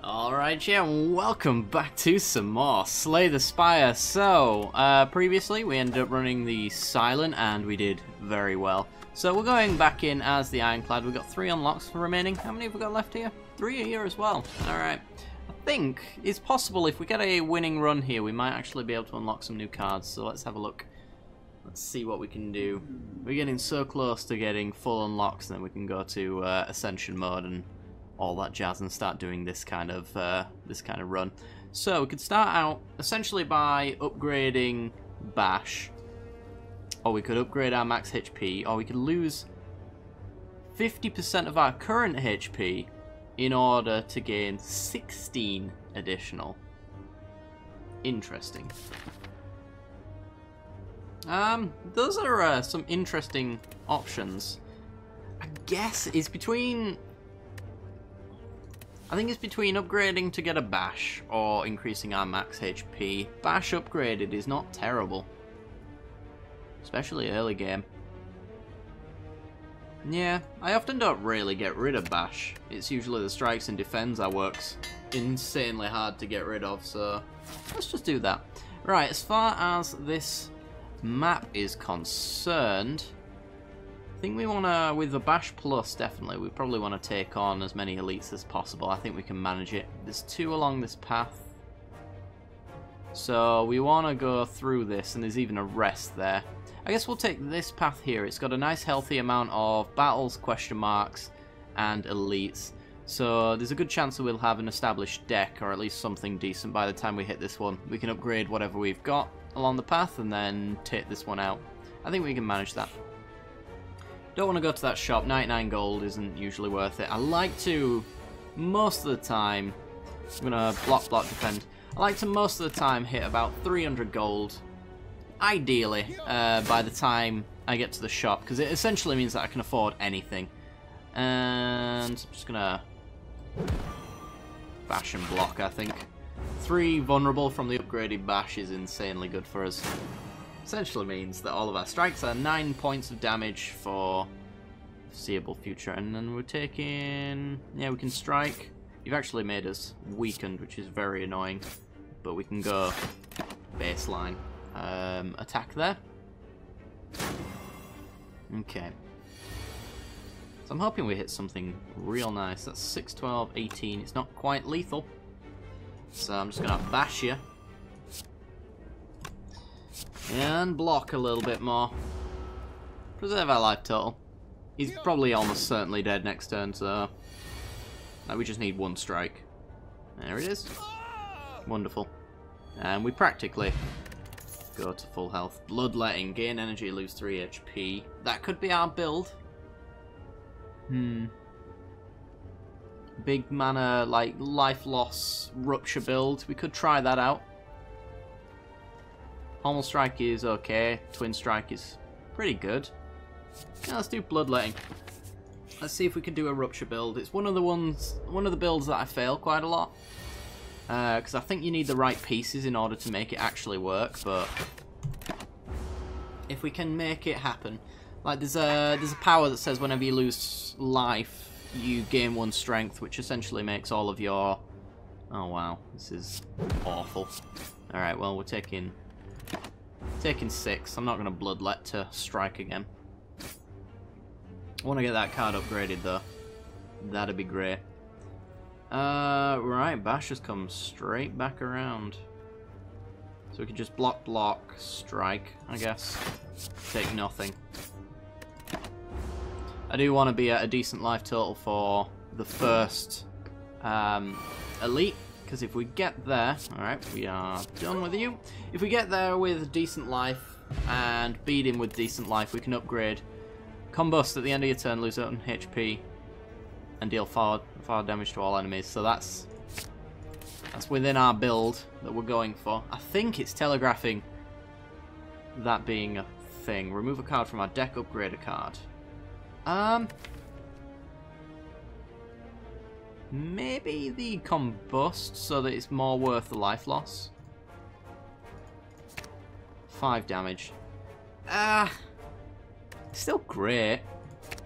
Alright, yeah, welcome back to some more Slay the Spire. So, previously we ended up running the Silent and we did very well. So we're going back in as the Ironclad. We've got 3 unlocks remaining. How many have we got left here? 3 here as well. Alright. I think it's possible if we get a winning run here, we might actually be able to unlock some new cards. So let's have a look. Let's see what we can do. We're getting so close to getting full unlocks, then we can go to Ascension mode and all that jazz and start doing this kind of run. So we could start out essentially by upgrading Bash, or we could upgrade our max HP, or we could lose 50% of our current HP in order to gain 16 additional. Interesting. Those are some interesting options. I guess it's between... I think it's between upgrading to get a Bash or increasing our max HP. Bash upgraded is not terrible. Especially early game. Yeah, I often don't really get rid of Bash. It's usually the strikes and defense that works insanely hard to get rid of, so let's just do that. Right, as far as this map is concerned, I think we want to, with the Bash Plus definitely, we probably want to take on as many elites as possible. I think we can manage it. There's 2 along this path. So we want to go through this, and there's even a rest there. I guess we'll take this path here. It's got a nice healthy amount of battles, question marks, and elites. So there's a good chance that we'll have an established deck, or at least something decent by the time we hit this one. We can upgrade whatever we've got along the path and then take this one out. I think we can manage that. Don't want to go to that shop. 99 gold isn't usually worth it. I like to, most of the time, I'm going to block, defend. I like to most of the time hit about 300 gold, ideally, by the time I get to the shop, because it essentially means that I can afford anything. And I'm just going to bash and block, I think. 3 vulnerable from the upgraded Bash is insanely good for us. Essentially means that all of our strikes are 9 points of damage for foreseeable future, and then we're taking... yeah, we can strike. You've actually made us weakened, which is very annoying, but we can go baseline attack there. Okay. So I'm hoping we hit something real nice. That's 6, 12, 18. It's not quite lethal, so I'm just going to bash you. And block a little bit more. Preserve our life total. He's probably almost certainly dead next turn, so... now we just need 1 strike. There it is. Wonderful. And we practically go to full health. Bloodletting. Gain energy, lose 3 HP. That could be our build. Big mana, like, life loss, rupture build. We could try that out. Pommel Strike is okay. Twin Strike is pretty good. Yeah, let's do Bloodletting. Let's see if we can do a Rupture build. It's one of the builds that I fail quite a lot. Because I think you need the right pieces in order to make it actually work, but if we can make it happen. Like there's a power that says whenever you lose life, you gain 1 strength, which essentially makes all of your... oh wow, this is awful. Alright, well we're taking 6. I'm not going to Bloodlet to strike again. I want to get that card upgraded though. That'd be great. Right, Bash has come straight back around. So we can just block, strike, I guess. Take nothing. I do want to be at a decent life total for the first elite. Because if we get there, alright, we are done with you. If we get there with decent life and beat him with decent life, we can upgrade. Combust at the end of your turn, lose 1 HP and deal 4 damage to all enemies. So that's within our build that we're going for. I think it's telegraphing that being a thing. Remove a card from our deck, upgrade a card. Maybe the Combust, so that it's more worth the life loss. 5 damage. Still great.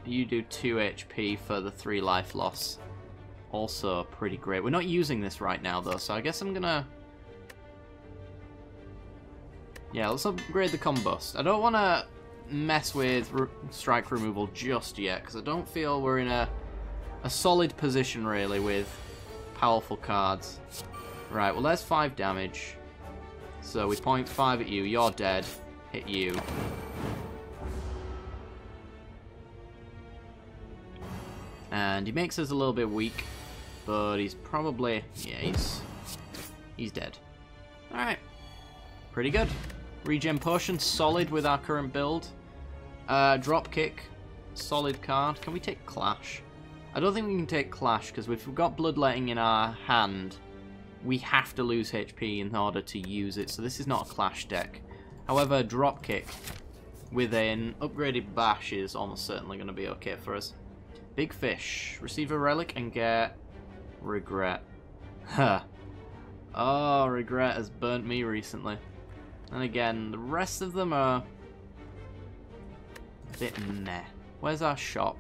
You do 2 HP for the 3 life loss. also pretty great. We're not using this right now, though, so I guess I'm gonna... Yeah, let's upgrade the Combust. I don't want to mess with strike removal just yet, because I don't feel we're in a solid position, really, with powerful cards. Right, well, there's 5 damage. So we point 5 at you, you're dead, hit you. And he makes us a little bit weak, but he's probably... yeah, he's dead. Alright, pretty good. Regen Potion, solid with our current build. Drop Kick, solid card. Can we take Clash? I don't think we can take Clash, because if we've got Bloodletting in our hand, we have to lose HP in order to use it, so this is not a Clash deck. However, Drop Kick with an upgraded Bash is almost certainly going to be okay for us. Big Fish. Receive a Relic and get Regret. Huh. Oh, Regret has burnt me recently. And again, the rest of them are a bit meh. Where's our shop?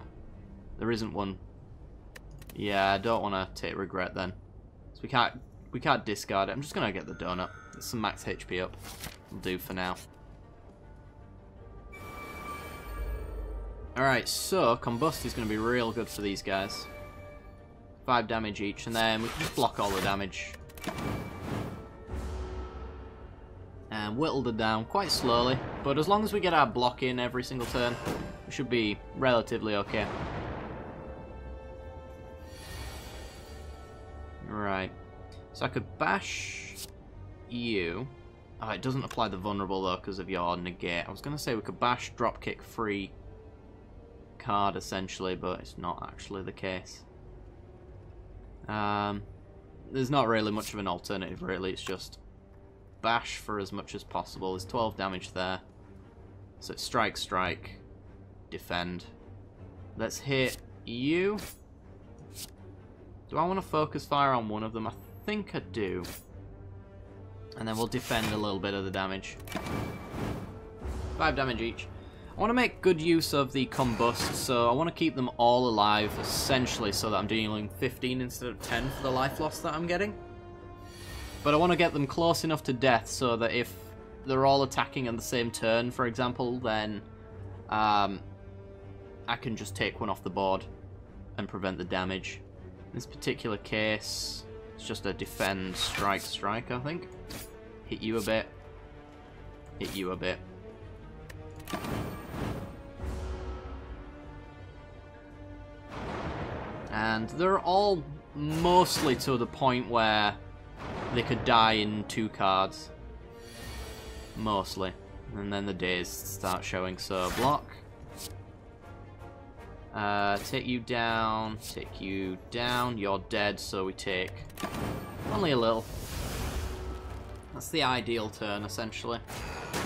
There isn't one. Yeah, I don't want to take Regret then. So we can't discard it. I'm just going to get the donut. Get some max HP up. Will do for now. Alright, so Combust is going to be real good for these guys. 5 damage each, and then we can just block all the damage. And whittle them down quite slowly, but as long as we get our block in every single turn, we should be relatively okay. Right, so I could bash you. Oh, it doesn't apply the vulnerable though because of your negate. I was going to say we could bash, drop kick, free card essentially, but it's not actually the case. There's not really much of an alternative really, it's just bash for as much as possible. There's 12 damage there, so it's strike, strike, defend. Let's hit you. Do I want to focus fire on one of them? I think I do. And then we'll defend a little bit of the damage. 5 damage each. I want to make good use of the Combust, so I want to keep them all alive, essentially, so that I'm dealing 15 instead of 10 for the life loss that I'm getting. But I want to get them close enough to death so that if they're all attacking on the same turn, for example, then I can just take one off the board and prevent the damage. In this particular case, it's just a defend, strike, strike, I think. Hit you a bit. Hit you a bit. And they're all mostly to the point where they could die in 2 cards. Mostly. And then the days start showing, so block. Take you down, you're dead, so we take only a little. That's the ideal turn, essentially.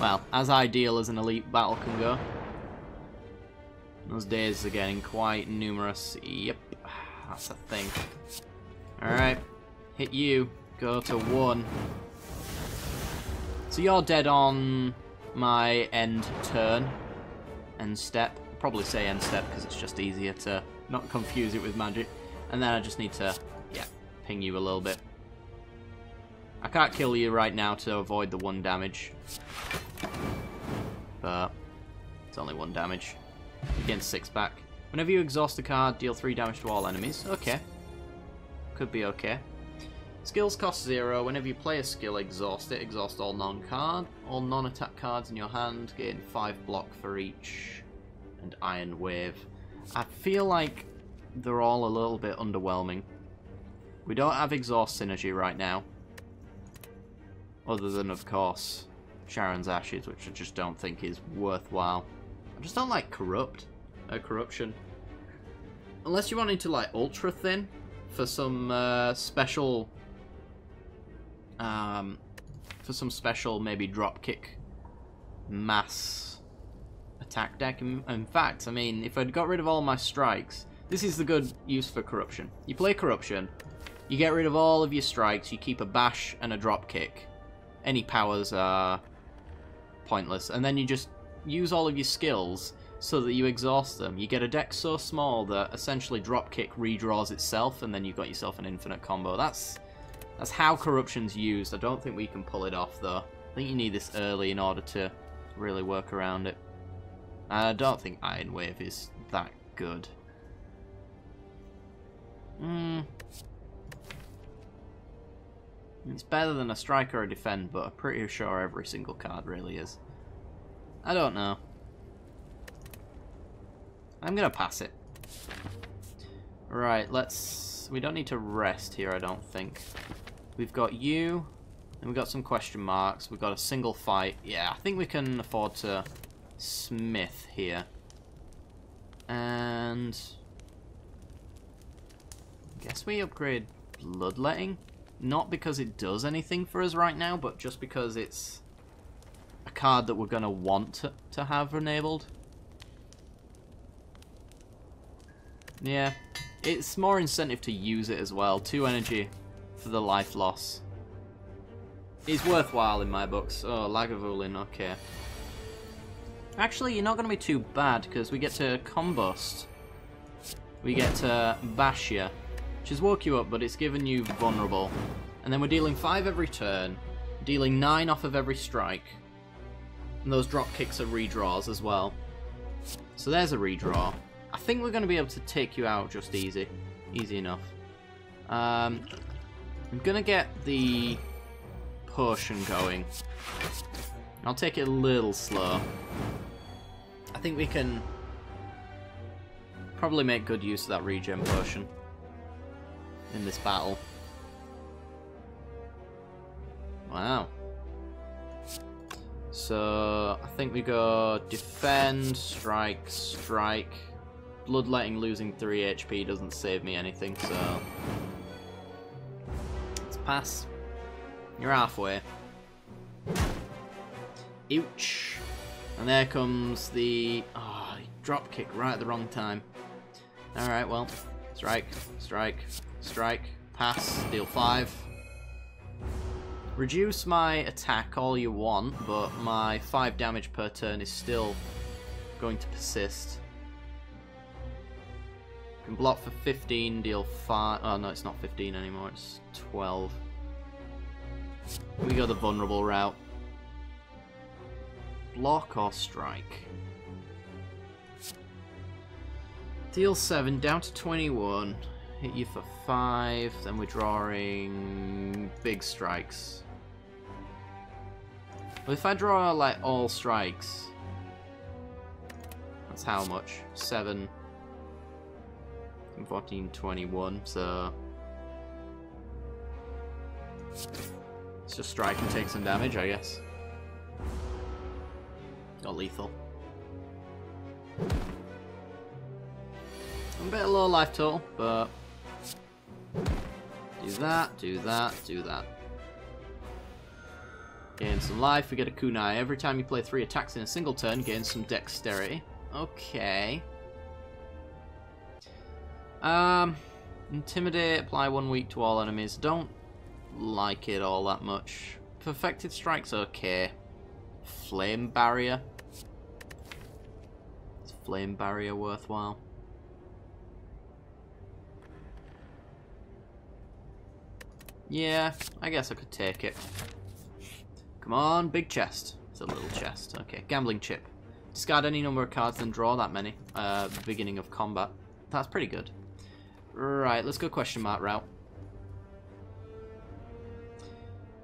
Well, as ideal as an elite battle can go. Those days are getting quite numerous. Yep, that's a thing. Alright, hit you, go to 1. So you're dead on my end turn, end step. Probably say end step because it's just easier to not confuse it with magic. And then I just need to, yeah, ping you a little bit. I can't kill you right now to avoid the 1 damage. But it's only 1 damage. You gain 6 back. Whenever you exhaust a card, deal 3 damage to all enemies. Okay. Could be okay. Skills cost 0. Whenever you play a skill, exhaust it. Exhaust all non-attack cards in your hand. Gain 5 block for each. And Iron Wave. I feel like they're all a little bit underwhelming. We don't have exhaust synergy right now. Other than, of course, Sharon's Ashes, which I just don't think is worthwhile. I just don't like corruption. Unless you want into like ultra thin for some special maybe drop kick mass attack deck. In fact, I mean, if I'd got rid of all my strikes, this is the good use for corruption. You play corruption, you get rid of all of your strikes, you keep a bash and a drop kick. Any powers are pointless, and then you just use all of your skills so that you exhaust them. You get a deck so small that essentially dropkick redraws itself, and then you've got yourself an infinite combo. That's how corruption's used. I don't think we can pull it off though. I think you need this early in order to really work around it. I don't think Iron Wave is that good. It's better than a strike or a defend, but I'm pretty sure every single card really is. I don't know. I'm gonna pass it. Right, we don't need to rest here, I don't think. We've got you, and we've got some question marks. We've got a single fight. Yeah, I think we can afford to smith here. And I guess we upgrade Bloodletting. Not because it does anything for us right now, but just because it's a card that we're going to want to have enabled. Yeah, it's more incentive to use it as well. 2 energy for the life loss. It's worthwhile in my books. Oh, Lagavulin, okay. Actually, you're not going to be too bad, because we get to Combust. We get to Bash you, which has woke you up, but it's given you vulnerable. And then we're dealing 5 every turn, dealing 9 off of every strike. And those drop kicks are redraws as well. So there's a redraw. I think we're going to be able to take you out just easy. Easy enough. I'm going to get the potion going. I'll take it a little slow. I think we can probably make good use of that regen potion in this battle. Wow. So I think we go defend, strike, strike. Bloodletting losing 3 HP doesn't save me anything, so let's pass. You're halfway. Ouch. And there comes the drop kick right at the wrong time. Alright, well, strike, strike, strike, pass, deal 5. Reduce my attack all you want, but my 5 damage per turn is still going to persist. Can block for 15, deal 5. Oh no, it's not 15 anymore, it's 12. We go the vulnerable route. Block or strike? Deal 7, down to 21. Hit you for 5, then we're drawing big strikes. Well, if I draw like all strikes, that's how much? 7, 14, 21, so let's just strike and take some damage, I guess. Not lethal. I'm a bit low life total, but do that, do that, do that. Gain some life, we get a kunai. Every time you play 3 attacks in a single turn, gain some dexterity. Okay. Intimidate, apply 1 week to all enemies. Don't like it all that much. Perfected strike's okay. Flame barrier. Is flame barrier worthwhile? Yeah, I guess I could take it. Come on, big chest. It's a little chest. Okay, gambling chip. Discard any number of cards, then draw that many. Beginning of combat. That's pretty good. Right, let's go question mark route.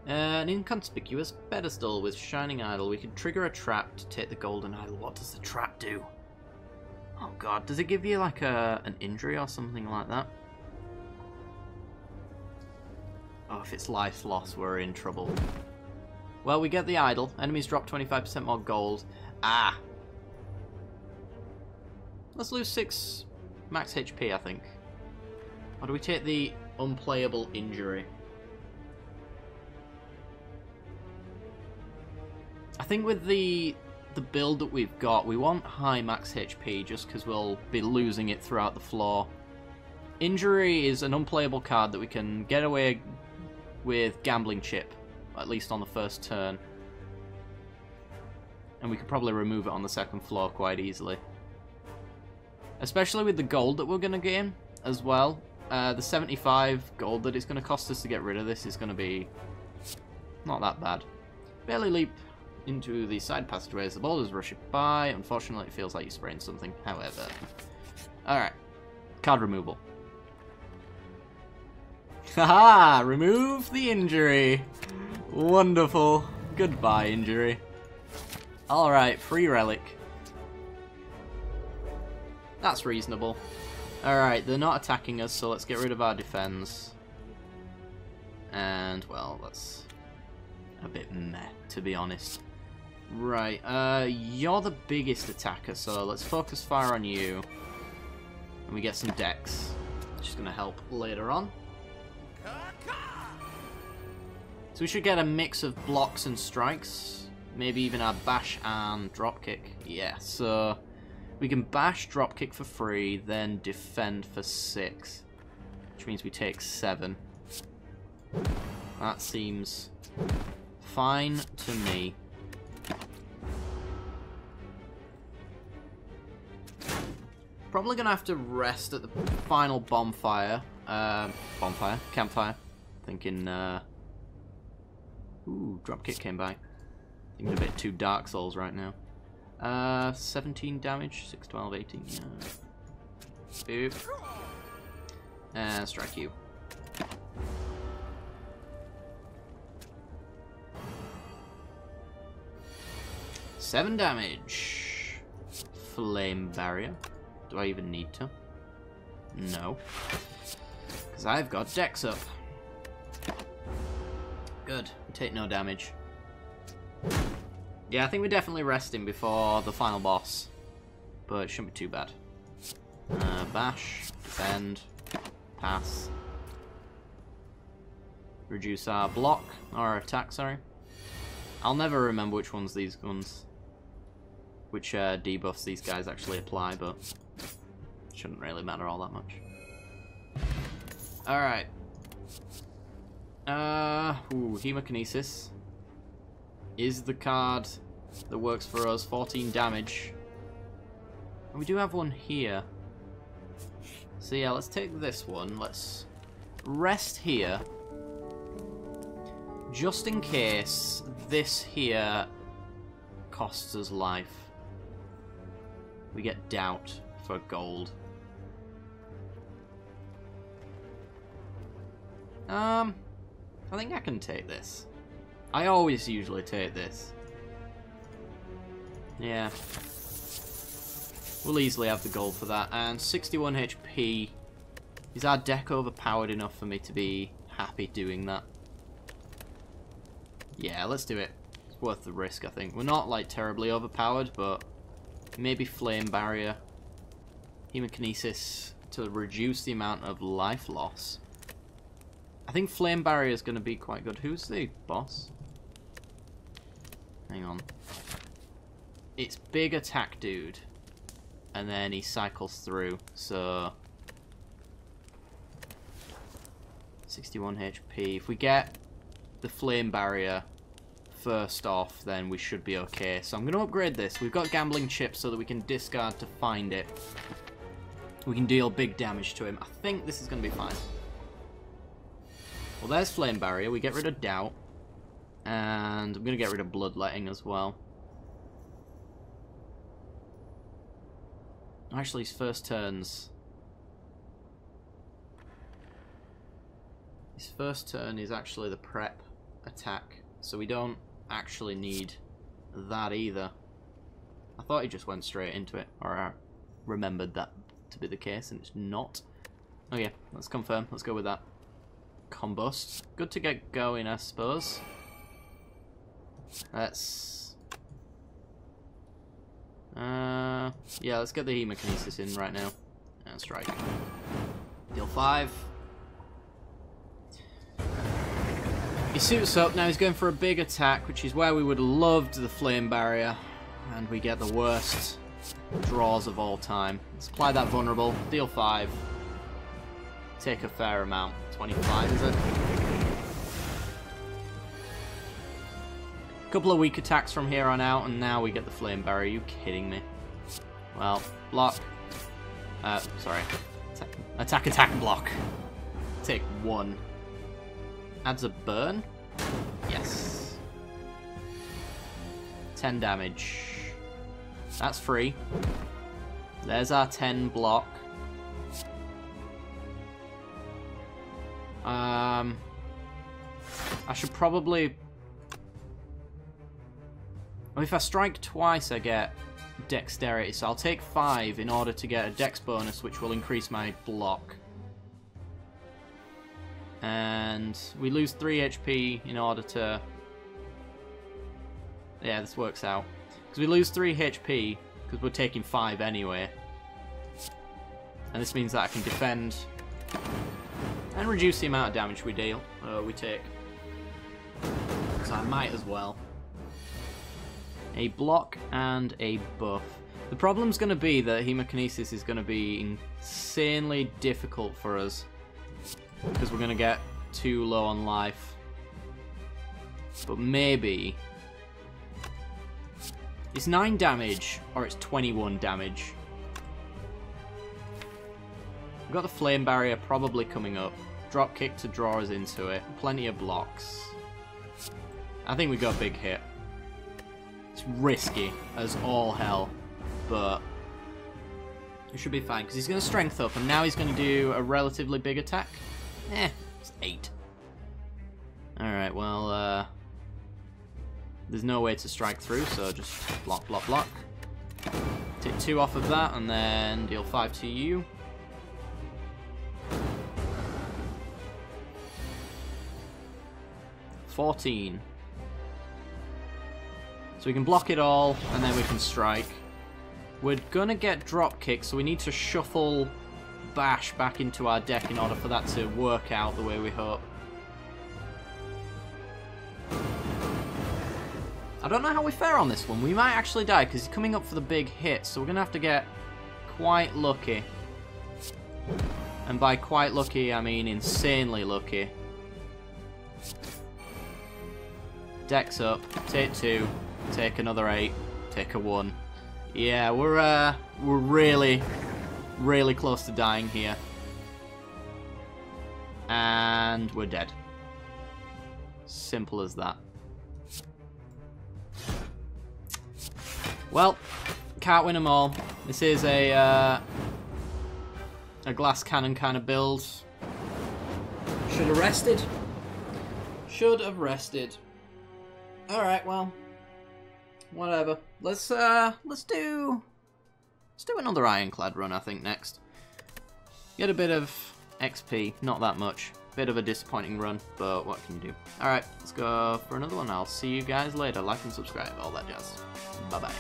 An inconspicuous pedestal with shining idol. We can trigger a trap to take the golden idol. What does the trap do? Oh god, does it give you like an injury or something like that? Oh, if it's life loss, we're in trouble. Well, we get the idol. Enemies drop 25% more gold. Ah! Let's lose 6 max HP, I think. Or do we take the unplayable injury? I think with the build that we've got, we want high max HP just because we'll be losing it throughout the floor. Injury is an unplayable card that we can get away with gambling chip, at least on the first turn. And we could probably remove it on the second floor quite easily. Especially with the gold that we're going to gain as well. The 75 gold that it's going to cost us to get rid of this is going to be not that bad. Barely leap into the side passageways. The boulders rush it by. Unfortunately, it feels like you're spraying something. However. Alright. Card removal. Haha! Remove the injury. Wonderful. Goodbye, injury. Alright, free relic. That's reasonable. Alright, they're not attacking us, so let's get rid of our defense. And, well, that's a bit meh, to be honest. Right, you're the biggest attacker, so let's focus fire on you. And we get some dex, which is going to help later on. So we should get a mix of blocks and strikes. Maybe even our bash and dropkick. Yeah, so we can bash, dropkick for free, then defend for 6. Which means we take 7. That seems fine to me. Probably gonna have to rest at the final campfire. Thinking, ooh, dropkick came back. Seems a bit too Dark Souls right now. 17 damage, 6, 12, 18, yeah. Boop. And strike you. Seven damage. Flame barrier. Do I even need to? No. Because I've got Dex up. Good. Take no damage. Yeah, I think we're definitely resting before the final boss. But it shouldn't be too bad. Bash. Defend. Pass. Reduce our block. Or attack, sorry. I'll never remember which ones these guns. Which debuffs these guys actually apply, but shouldn't really matter all that much. Alright. Hemokinesis is the card that works for us. 14 damage. And we do have one here. So yeah, let's take this one. Let's rest here. Just in case this here costs us life. We get doubt for gold. I think I can take this. I always usually take this. Yeah. We'll easily have the gold for that. And 61 HP. Is our deck overpowered enough for me to be happy doing that? Yeah, let's do it. It's worth the risk, I think. We're not, like, terribly overpowered, but maybe Flame Barrier. Hemokinesis to reduce the amount of life loss. I think Flame Barrier is going to be quite good. Who's the boss? Hang on. It's big attack dude. And then he cycles through, so 61 HP. If we get the Flame Barrier first off, then we should be okay. So I'm going to upgrade this. We've got Gambling Chips so that we can discard to find it. We can deal big damage to him. I think this is going to be fine. Well, there's Flame Barrier. We get rid of Doubt. And I'm going to get rid of Bloodletting as well. Actually, his first turns... His first turn is actually the prep attack. So we don't actually need that either. I thought he just went straight into it. Or I remembered that to be the case, and it's not. Okay, let's confirm. Let's go with that. Combust. Good to get going, I suppose. Let's... yeah, let's get the Hemokinesis in right now. And strike. Deal 5. He suits up, now he's going for a big attack, which is where we would have loved the Flame Barrier. And we get the worst draws of all time. Let's apply that vulnerable. Deal 5. Take a fair amount. 25, is it? A couple of weak attacks from here on out, and now we get the Flame Barrier. Are you kidding me? Well, block. Sorry. Attack, block. Take 1. Adds a burn? Yes. 10 damage. That's free. There's our 10 block. I should probably... Well, if I strike twice, I get dexterity, so I'll take 5 in order to get a dex bonus, which will increase my block. And we lose 3 HP in order to... Yeah, this works out. Because we lose 3 HP, because we're taking 5 anyway. And this means that I can defend and reduce the amount of damage we take. So I might as well. A block and a buff. The problem's going to be that Hemokinesis is going to be insanely difficult for us. Because we're going to get too low on life. But maybe... It's 9 damage, or it's 21 damage. We've got the Flame Barrier probably coming up. Drop kick to draw us into it. Plenty of blocks. I think we got a big hit. It's risky as all hell, but it should be fine because he's going to strength up, and now he's going to do a relatively big attack. It's 8. Alright, well, there's no way to strike through, so just block, block, block. Take 2 off of that, and then deal 5 to you. $14. So we can block it all, and then we can strike. We're gonna get drop kick, so we need to shuffle Bash back into our deck in order for that to work out the way we hope. I don't know how we fare on this one. We might actually die, because he's coming up for the big hit, so we're gonna have to get quite lucky. And by quite lucky, I mean insanely lucky. Dex up, take 2, take another 8, take a 1. Yeah, we're really, really close to dying here. And we're dead. Simple as that. Well, can't win them all. This is a glass cannon kind of build. Should have rested. Should have rested. Alright, well, whatever. Let's do another Ironclad run, I think, next. Get a bit of XP, not that much. Bit of a disappointing run, but what can you do? Alright, let's go for another one. I'll see you guys later. Like and subscribe, all that jazz. Bye-bye.